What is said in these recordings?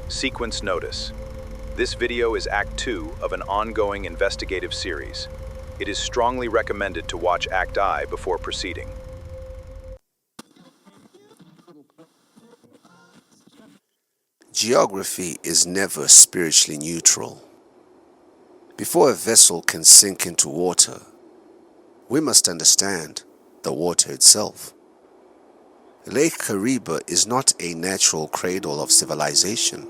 Sequence notice. This video is Act 2 of an ongoing investigative series. It is strongly recommended to watch Act I before proceeding. Geography is never spiritually neutral. Before a vessel can sink into water, we must understand the water itself. Lake Kariba is not a natural cradle of civilization.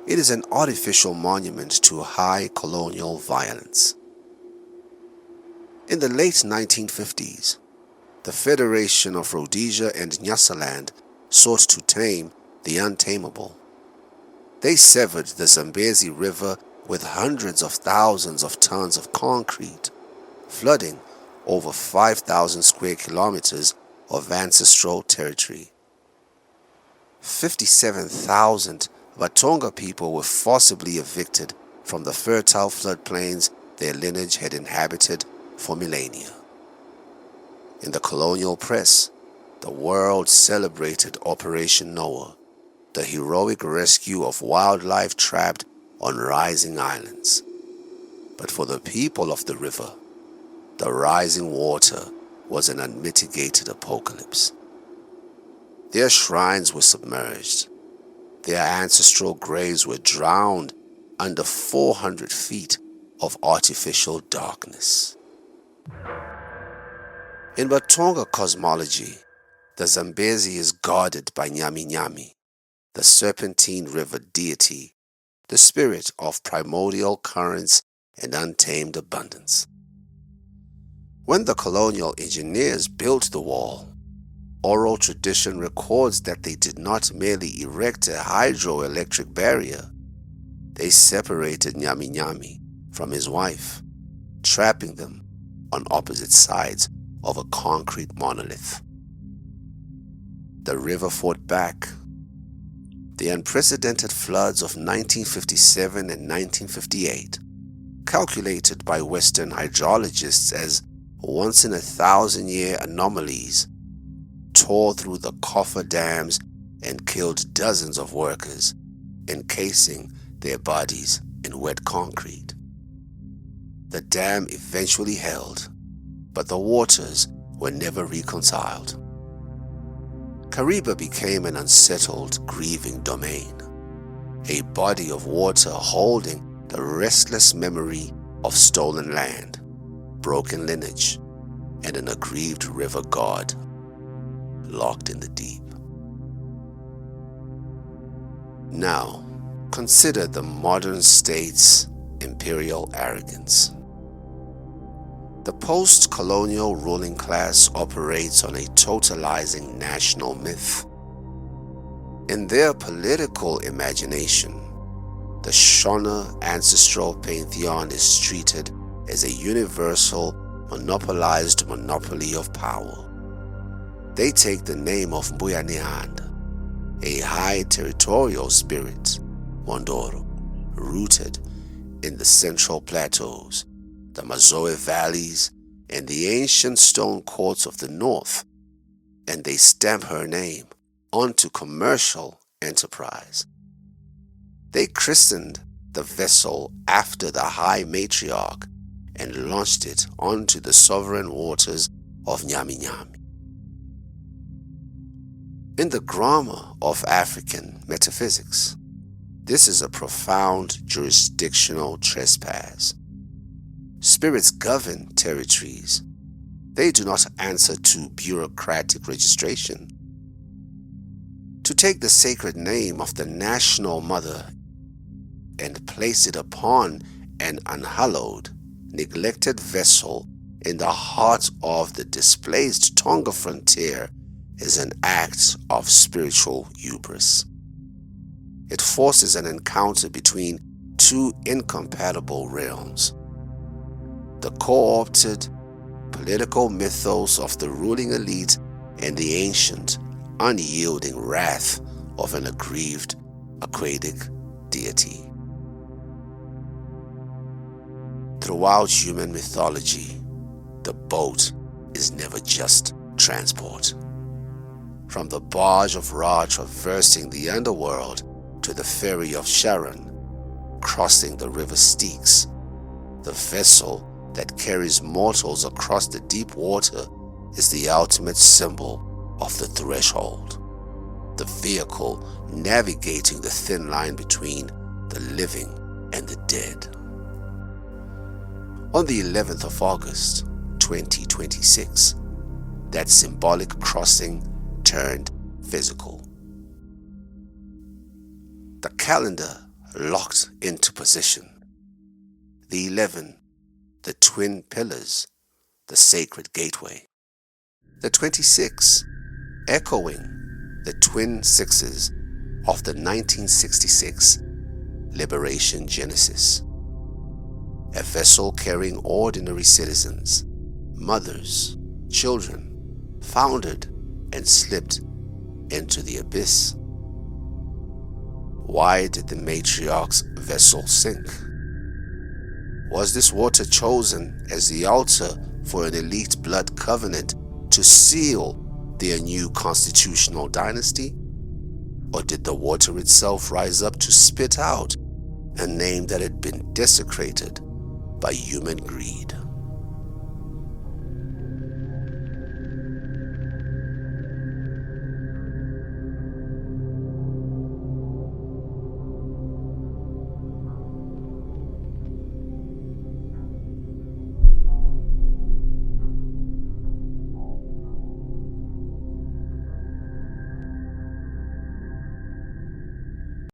It is an artificial monument to high colonial violence. In the late 1950s, the Federation of Rhodesia and Nyasaland sought to tame the untamable. They severed the Zambezi River with hundreds of thousands of tons of concrete, flooding over 5,000 square kilometers of ancestral territory. 57,000 BaTonga people were forcibly evicted from the fertile floodplains their lineage had inhabited for millennia. In the colonial press, the world celebrated Operation Noah, the heroic rescue of wildlife trapped on rising islands. But for the people of the river, the rising water was an unmitigated apocalypse. Their shrines were submerged. Their ancestral graves were drowned under 400 feet of artificial darkness. In BaTonga cosmology, the Zambezi is guarded by Nyaminyami, the serpentine river deity, the spirit of primordial currents and untamed abundance. When the colonial engineers built the wall, oral tradition records that they did not merely erect a hydroelectric barrier. They separated Nyaminyami from his wife, trapping them on opposite sides of a concrete monolith. The river fought back. The unprecedented floods of 1957 and 1958, calculated by Western hydrologists as once-in-a-thousand-year anomalies, tore through the coffer dams and killed dozens of workers, encasing their bodies in wet concrete. The dam eventually held, but the waters were never reconciled. Kariba became an unsettled, grieving domain, a body of water holding the restless memory of stolen land, broken lineage, and an aggrieved river god locked in the deep. Now, consider the modern state's imperial arrogance. The post-colonial ruling class operates on a totalizing national myth. In their political imagination, the Shona ancestral pantheon is treated as a universal, monopolized monopoly of power. They take the name of Mbuya Nehanda, a high territorial spirit, Mondoro, rooted in the central plateaus, the Mazoe valleys, and the ancient stone courts of the north, and they stamp her name onto commercial enterprise. They christened the vessel after the high matriarch and launched it onto the sovereign waters of Nyaminyami. In the grammar of African metaphysics, this is a profound jurisdictional trespass. Spirits govern territories. They do not answer to bureaucratic registration. To take the sacred name of the national mother and place it upon an unhallowed, neglected vessel in the heart of the displaced Tonga frontier is an act of spiritual hubris. It forces an encounter between two incompatible realms. The co-opted political mythos of the ruling elite and the ancient, unyielding wrath of an aggrieved, aquatic deity. Throughout human mythology, the boat is never just transport. From the barge of Ra traversing the underworld to the ferry of Sharon, crossing the river Styx. The vessel that carries mortals across the deep water is the ultimate symbol of the threshold, the vehicle navigating the thin line between the living and the dead. On the 11th of August, 2026, that symbolic crossing turned physical. The calendar locked into position. The 11, the twin pillars, the sacred gateway. The 26, echoing the twin sixes of the 1966 Liberation Genesis. A vessel carrying ordinary citizens, mothers, children, foundered and slipped into the abyss. Why did the matriarch's vessel sink? Was this water chosen as the altar for an elite blood covenant to seal their new constitutional dynasty? Or did the water itself rise up to spit out a name that had been desecrated by human greed?